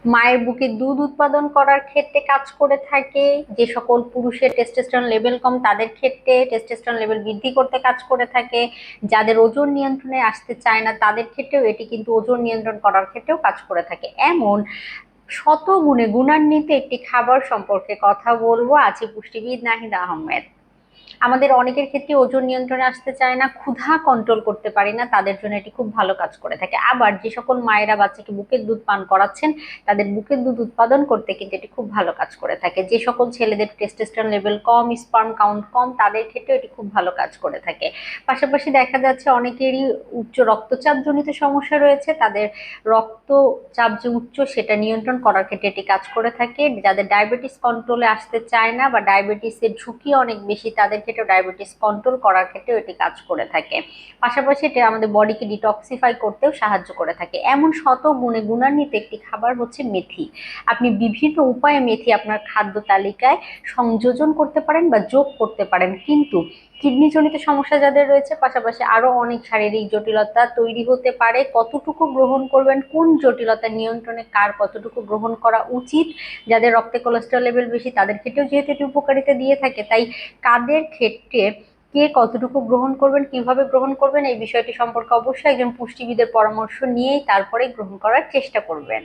মায়ের বুকে দুধ উৎপাদন করার ক্ষেত্রে কাজ করে থাকে। যে সকল পুরুষের টেস্টোস্টেরন লেভেল কম তাদের ক্ষেত্রে টেস্টোস্টেরন লেভেল বৃদ্ধি করতে কাজ করে থাকে। যাদের ওজন নিয়ন্ত্রণে আসতে চায় না তাদের ক্ষেত্রেও এটি কিন্তু ওজন নিয়ন্ত্রণ করার ক্ষেত্রেও কাজ করে থাকে। এমন শত গুণে গুণান্বিত একটি খাবার সম্পর্কে কথা বলবো, আছে পুষ্টিবিদ নাহিদ আহমেদ। আমাদের অনেকের ক্ষেত্রে ওজন নিয়ন্ত্রণে আসতে চায় না, ক্ষুধা কন্ট্রোল করতে পারি না, তাদের জন্য এটি খুব ভালো কাজ করে থাকে। আবার যে সকল মায়েরা বাচ্চাকে বুকের দুধ পান করাচ্ছেন তাদের বুকের দুধ উৎপাদন করতে কিন্তু এটি খুব ভালো কাজ করে থাকে। যে সকল ছেলেদের টেস্টোস্টেরন লেভেল কম, স্পার্ম কাউন্ট কম, তাদের ক্ষেত্রে এটি খুব ভালো কাজ করে থাকে। পাশাপাশি দেখা যাচ্ছে অনেকেরই উচ্চ রক্তচাপ জনিত সমস্যা রয়েছে, তাদের রক্তচাপ যে উচ্চ সেটা নিয়ন্ত্রণ করার ক্ষেত্রে এটি কাজ করে থাকে। যাদের ডায়াবেটিস কন্ট্রোলে আসতে চায় না বা ডায়াবেটিসের ঝুঁকি অনেক বেশি তাদের ক্ষেত্রে ডায়াবেটিস কন্ট্রোল করার ক্ষেত্রেও এটি কাজ করে থাকে। পাশাপাশি এটা আমাদের বডিকে ডিটক্সিফাই করতেও সাহায্য করে থাকে। এমন শত গুণে গুণান্বিত একটি খাবার হচ্ছে মেথি। আপনি বিভিন্ন উপায়ে মেথি আপনার খাদ্য তালিকায় সংযোজন করতে পারেন বা যোগ করতে পারেন, কিন্তু কিডনি জনিত সমস্যা যাদের রয়েছে, পাশাপাশি আরো অনেক শারীরিক জটিলতা তৈরি হতে পারে। কতটুকু গ্রহণ করবেন, কোন জটিলতা নিয়ন্ত্রণে কার কতটুকু গ্রহণ করা উচিত, যাদের রক্তে কোলেস্টেরল লেভেল বেশি তাদের ক্ষেত্রেও যেহেতু এটি উপকারিতা দিয়ে থাকে, তাই কাদের ক্ষেত্রে কে কতটুকু গ্রহণ করবেন, কিভাবে গ্রহণ করবেন, এই বিষয়টি সম্পর্কে অবশ্যই একজন পুষ্টিবিদের পরামর্শ নিয়েই তারপরে গ্রহণ করার চেষ্টা করবেন।